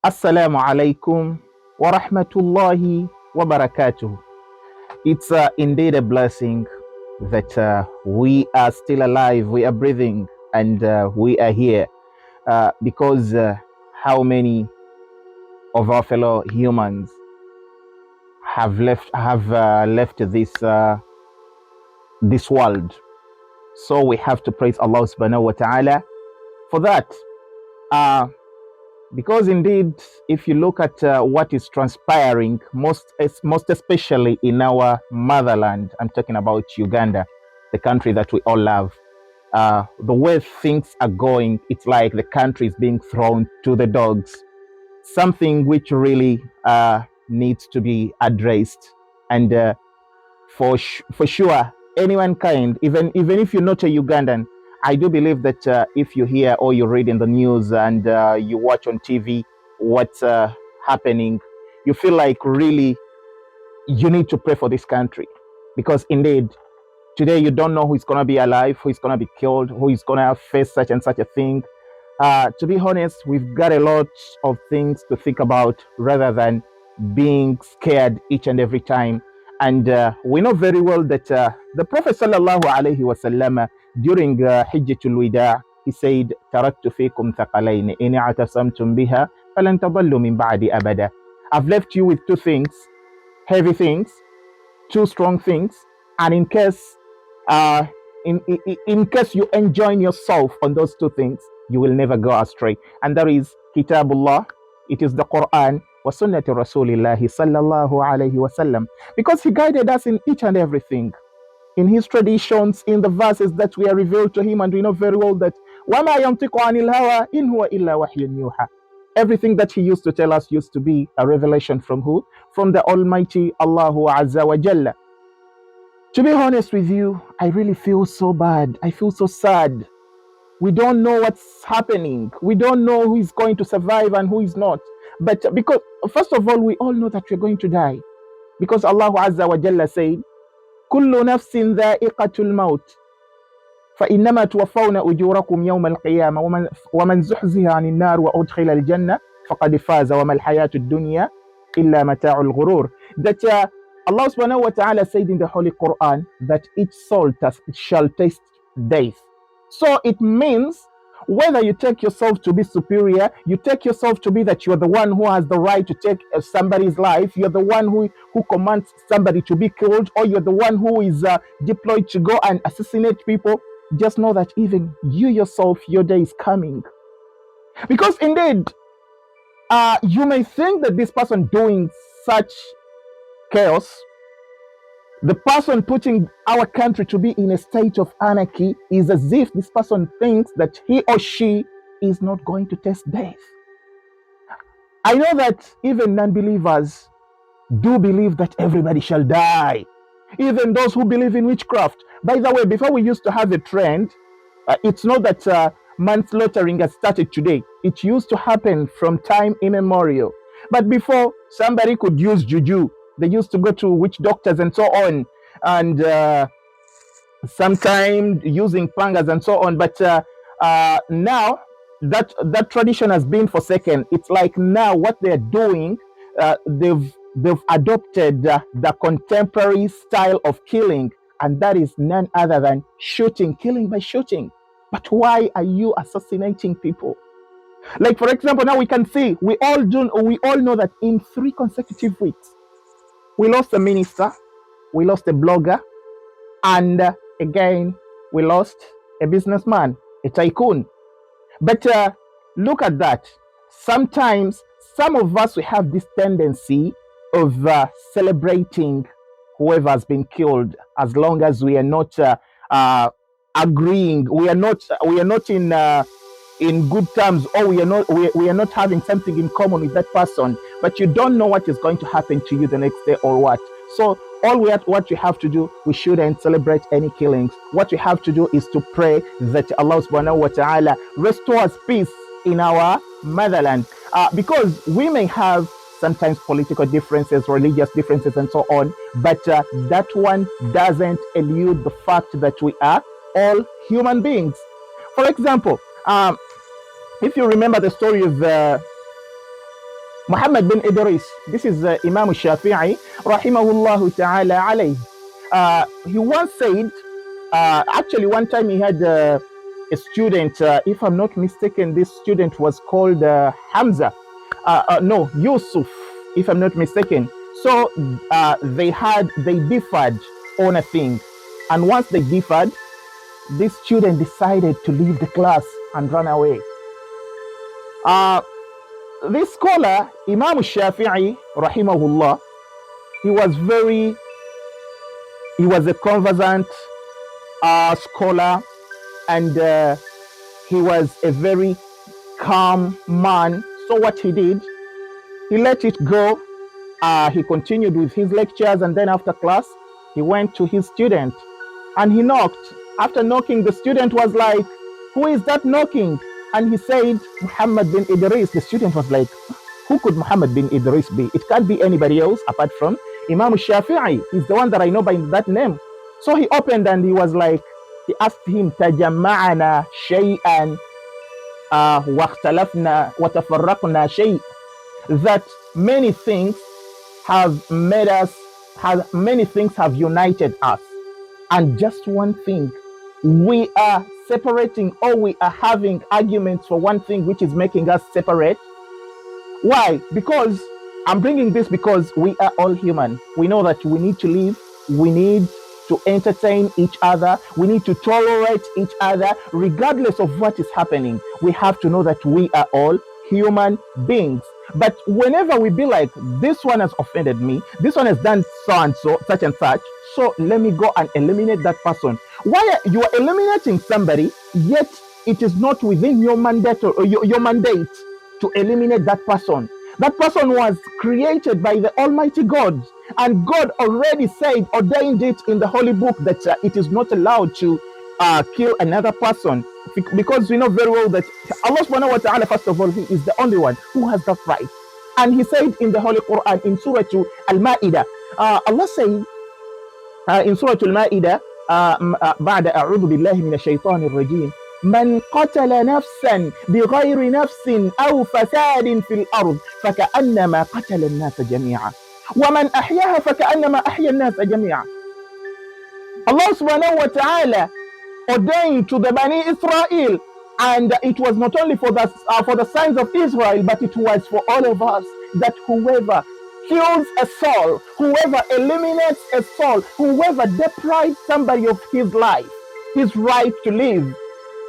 Assalamu alaikum wa rahmatullahi wa barakatuh. It's indeed a blessing that we are still alive, we are breathing, and we are here because how many of our fellow humans have left this world. So we have to praise Allah subhanahu wa ta'ala for that. Uh, because indeed, if you look at what is transpiring, most especially in our motherland, I'm talking about Uganda, the country that we all love. The way things are going, it's like the country is being thrown to the dogs. Something which really needs to be addressed, and for sure, anyone kind, even if you're not a Ugandan, I do believe that if you hear or you read in the news and you watch on TV what's happening, you feel like really you need to pray for this country, because indeed today you don't know who is going to be alive, who is going to be killed, who is going to face such and such a thing. To be honest, we've got a lot of things to think about rather than being scared each and every time. And we know very well that the Prophet sallallahu alaihi wasallam during Hijjatul Wida, he said, "Taraktu fikum thaqalain in i'tasamtum biha falan tadallu min ba'di abada." I've left you with two things, heavy things, two strong things, and uh, in case you enjoin yourself on those two things, you will never go astray. And that is Kitabullah, it is the Quran, wa Sunnati Rasulillahi sallallahu alayhi wasallam, because he guided us in each and everything, in his traditions, in the verses that we are revealed to him, and we know very well that وَمَا يَنْطِقُ عَنِ الْهَوَىٰ إِنْ هُوَ إِلَّا وَحْيٌ يُوحَىٰ. Everything that he used to tell us used to be a revelation from who? From the Almighty Allahu Azza wa Jalla. To be honest with you, I really feel so bad. I feel so sad. We don't know what's happening. We don't know who is going to survive and who is not. But because, first of all, we all know that we're going to die. Because Allah Azza wa Jalla said, كل نفس ذائقة الموت فإنما توفون أجوركم يوم القيامة ومن زحزح عن النار وأدخل الجنة فقد فاز وما الحياة الدنيا إلا متاع الغرور. That Allah subhanahu wa ta'ala said in the Holy Quran that each soul shall taste death. So it means whether you take yourself to be superior, you take yourself to be that you're the one who has the right to take somebody's life, you're the one who commands somebody to be killed, or you're the one who is deployed to go and assassinate people, just know that even you yourself, your day is coming. Because indeed, you may think that this person doing such chaos, the person putting our country to be in a state of anarchy, is as if this person thinks that he or she is not going to taste death. I know that even non-believers do believe that everybody shall die. Even those who believe in witchcraft. By the way, before we used to have a trend, it's not that manslaughtering has started today. It used to happen from time immemorial. But before, somebody could use juju. They used to go to witch doctors and so on, and sometimes using pangas and so on. But now that tradition has been forsaken. It's like now what they're doing, they've adopted the contemporary style of killing, and that is none other than shooting, killing by shooting. But why are you assassinating people? Like, for example, now we can see, we all know that in 3 consecutive weeks, we lost a minister, we lost a blogger, and again, we lost a businessman, a tycoon. But look at that. Sometimes, some of us, we have this tendency of celebrating whoever has been killed, as long as we are not agreeing, we are not in good terms, or we are not having something in common with that person. But you don't know what is going to happen to you the next day or what. So what you have to do, we shouldn't celebrate any killings. What we have to do is to pray that Allah subhanahu wa ta'ala restores peace in our motherland, because we may have sometimes political differences, religious differences, and so on, but that one doesn't elude the fact that we are all human beings. For example, if you remember the story of Muhammad bin Idris. This is Imam Shafi'i, rahimahullah ta'ala alayh. He once said, actually, one time he had a student, if I'm not mistaken, this student was called Hamza. No, Yusuf, if I'm not mistaken. So they differed on a thing. And once they differed, this student decided to leave the class and run away. This scholar, Imam Shafi'i, rahimahullah, he was a conversant scholar, and he was a very calm man. So what he did, he let it go. He continued with his lectures, and then after class, he went to his student and he knocked. After knocking, the student was like, "Who is that knocking?" And he said, "Muhammad bin Idris." The student was like, "Who could Muhammad bin Idris be? It can't be anybody else apart from Imam Shafi'i. He's the one that I know by that name." So he opened and he was like, he asked him, "Tajama'ana shay'an واختلفنا وتفرقنا شيء." That many things have made us, many things have united us, and just one thing we are separating, or we are having arguments for one thing which is making us separate. Why? Because I'm bringing this because we are all human. We know that we need to live, we need to entertain each other, we need to tolerate each other regardless of what is happening. We have to know that we are all human beings. But whenever we be like, this one has offended me, this one has done so and so, such and such, so let me go and eliminate that person. Why you are eliminating somebody, yet it is not within your mandate or your mandate to eliminate that person. That person was created by the Almighty God, and God already said, ordained it in the Holy Book that it is not allowed to kill another person, because we know very well that Allah subhanahu wa ta'ala, first of all, He is the only one who has that right. And He said in the Holy Quran, in Surah Al-Ma'idah, Allah said in Surah Al-Ma'idah, بعد أعوذ بالله من الشيطان الرجيم من قتل نفسا بغير نفس أو فساد في الأرض فكأنما قتل الناس جميعا ومن أحياها فكأنما أحيا الناس جميعا. Allah subhanahu wa ta'ala ordained to the Bani Israel, and it was not only for the sons of Israel, but it was for all of us, that whoever kills a soul, whoever eliminates a soul, whoever deprives somebody of his life, his right to live,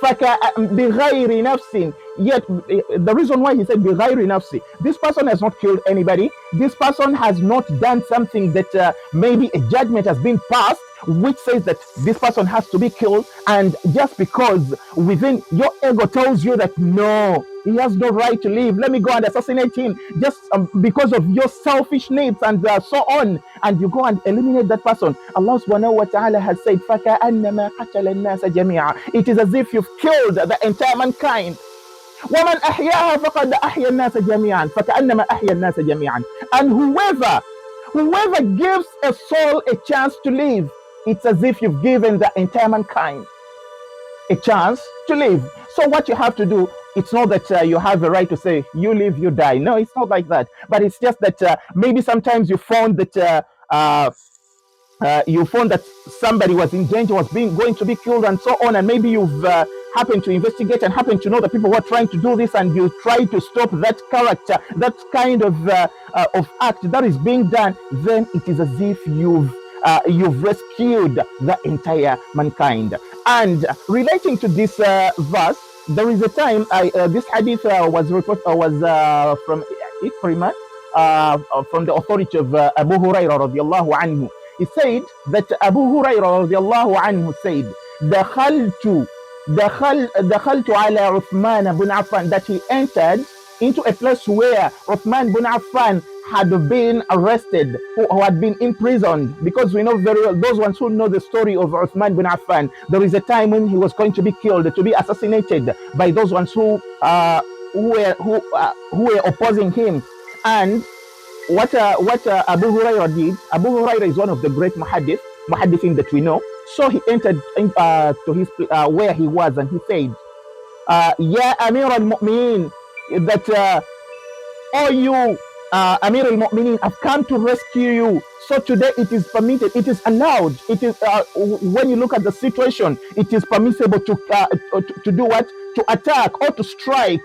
بغير نفس. Yet the reason why he said بغير نفس, this person has not killed anybody, this person has not done something that maybe a judgment has been passed which says that this person has to be killed, and just because within your ego tells you that no, he has no right to live, let me go and assassinate him, just because of your selfish needs and so on, and you go and eliminate that person. Allah subhanahu wa ta'ala has said فَكَأَنَّمَا قَتَلَ النَّاسَ جَمِيعًا. It is as if you've killed the entire mankind. وَمَنْ أَحْيَاهَا فَقَدْ أَحْيَا النَّاسَ جَمِيعًا فَكَأَنَّمَا أَحْيَا النَّاسَ جَمِيعًا. And whoever gives a soul a chance to live, it's as if you've given the entire mankind a chance to live. So what you have to do, it's not that you have a right to say, you live, you die. No, it's not like that. But it's just that maybe sometimes you found that somebody was in danger, was going to be killed and so on, and maybe you've happened to investigate and happen to know the people who are trying to do this, and you try to stop that character, that kind of act that is being done, then it is as if you've rescued the entire mankind. And relating to this verse, there is a time this hadith was from Ikrimah, from the authority of Abu Hurairah radiallahu anhu. He said that Abu Hurairah radiallahu anhu said, دخلت على عثمان بن عفان, that he entered into a place where Uthman bin Affan had been arrested, who had been imprisoned, because we know very well, those ones who know the story of Uthman bin Affan, there is a time when he was going to be killed, to be assassinated by those ones who were opposing him. And what Abu Hurairah did, Abu Hurairah is one of the great muhaddithin that we know. So he entered to his where he was, and he said, Ya Amir al-Mu'mineen, that oh you Amir al-Mu'minin, I've come to rescue you. So today it is permitted, it is allowed, it is when you look at the situation, it is permissible to do what? To attack or to strike.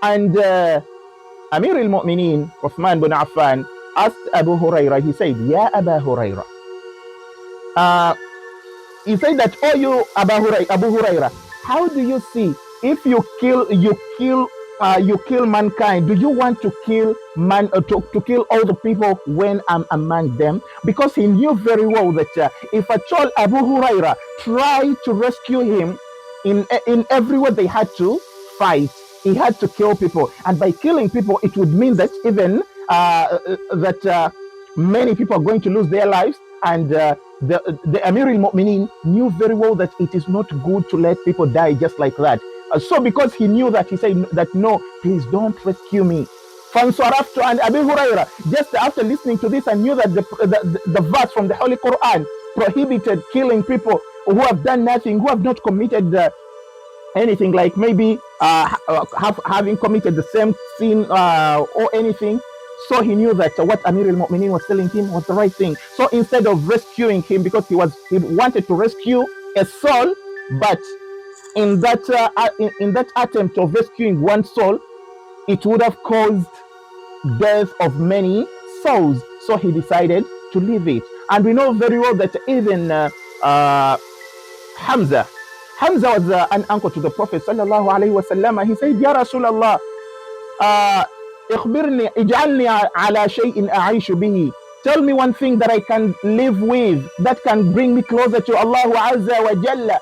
And Amir al-Mu'minin, Uthman bin Affan, asked Abu Huraira, he said, Ya Abu Huraira, uh, he said that, oh you Abu Huraira, how do you see if you kill mankind? Do you want to kill to kill all the people when I'm among them? Because he knew very well that if at all Abu Huraira tried to rescue him, in every way they had to fight. He had to kill people, and by killing people, it would mean that even many people are going to lose their lives. And the Amir al-Mu'minin knew very well that it is not good to let people die just like that. So because he knew that, he said that, no, please don't rescue me. فانصرفت عن أبي هريرة. Just after listening to this, I knew that the verse from the Holy Quran prohibited killing people who have done nothing, who have not committed anything, like maybe having committed the same sin or anything. So he knew that what Amir al-Mu'minin was telling him was the right thing. So instead of rescuing him, because he wanted to rescue a soul, but in that attempt of rescuing one soul, it would have caused death of many souls. So he decided to leave it. And we know very well that even Hamza was an uncle to the Prophet sallallahu alaihi wasallam. He said, Ya Rasulallah, اخبرني اجعلني على شيء أعيش به. Tell me one thing that I can live with, that can bring me closer to Allah Azza wa Jalla.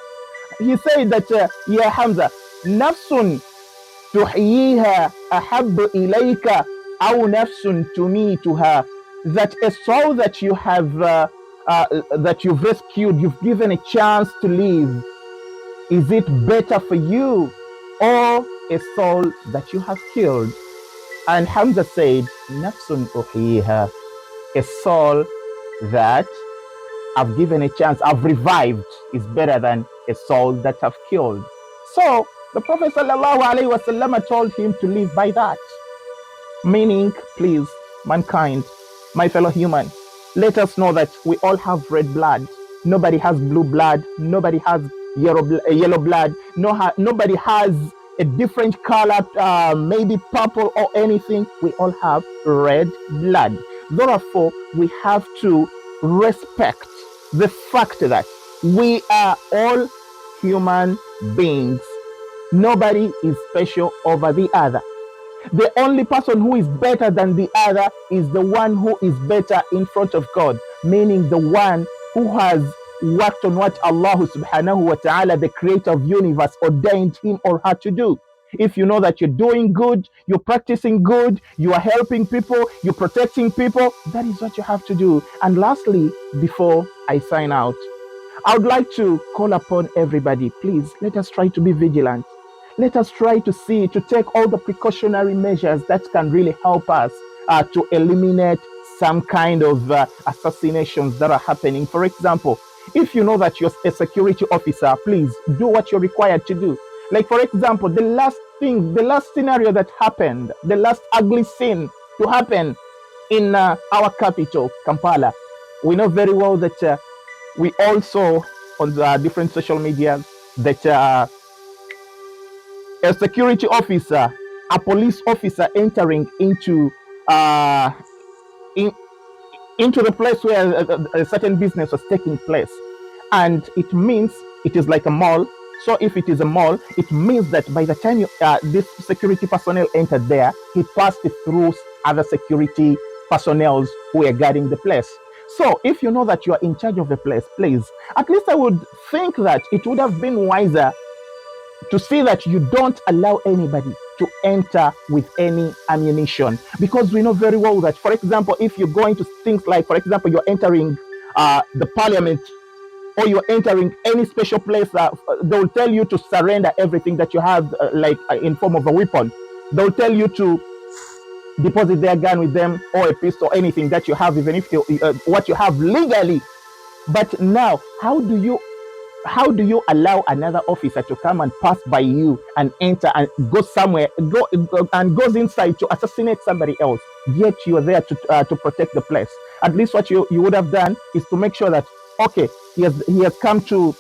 He said that, Ya Hamza, نفس تحييها أحب إليك أو نفس تميتها. That a soul that you have that you've rescued, you've given a chance to live, is it better for you, or a soul that you have killed? And Hamza said, Nafsun uhiha, a soul that I've given a chance, I've revived, is better than a soul that I've killed. So the Prophet ﷺ told him to live by that. Meaning, please, mankind, my fellow human, let us know that we all have red blood. Nobody has blue blood. Nobody has yellow blood. Nobody has a different color, maybe purple or anything. We all have red blood. Therefore, we have to respect the fact that we are all human beings. Nobody is special over the other. The only person who is better than the other is the one who is better in front of God, meaning the one who has worked on what Allah subhanahu wa ta'ala, the creator of universe, ordained him or her to do. If you know that you're doing good, you're practicing good, you are helping people, you're protecting people, that is what you have to do. And lastly, before I sign out, I would like to call upon everybody, please, let us try to be vigilant. Let us try to take all the precautionary measures that can really help us to eliminate some kind of assassinations that are happening. For example, if you know that you're a security officer, please do what you're required to do. Like, for example, the last scenario that happened, the last ugly scene to happen in our capital, Kampala, we know very well that we also on the different social media that a security officer, a police officer entering into into the place where a certain business was taking place. And it means it is like a mall. So if it is a mall, it means that by the time this security personnel entered there, he passed through other security personnel who were guarding the place. So if you know that you are in charge of the place, please, at least I would think that it would have been wiser to see that you don't allow anybody to enter with any ammunition, because we know very well that, for example, if you're going to things like, for example, you're entering the parliament, or you're entering any special place, they'll tell you to surrender everything that you have, in form of a weapon. They'll tell you to deposit their gun with them, or a pistol, anything that you have, even if what you have legally. But now, how do you how do you allow another officer to come and pass by you and enter and go somewhere, and goes inside to assassinate somebody else? Yet you are there to protect the place. At least what you would have done is to make sure that, okay, he has come to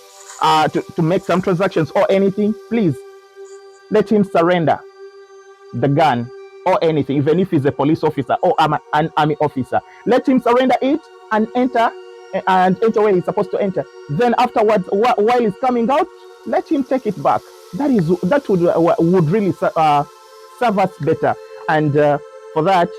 make some transactions or anything. Please let him surrender the gun or anything, even if he's a police officer or an army officer. Let him surrender it and enter where he's supposed to enter. Then afterwards, while he's coming out, let him take it back. That would really serve us better. And for that,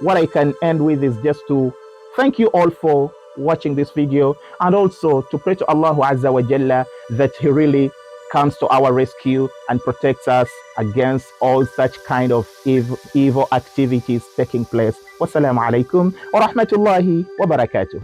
what I can end with is just to thank you all for watching this video, and also to pray to Allah Azza wa Jalla that He really comes to our rescue and protects us against all such kind of evil activities taking place. Wassalamu alaikum wa rahmatullahi wa barakatuh.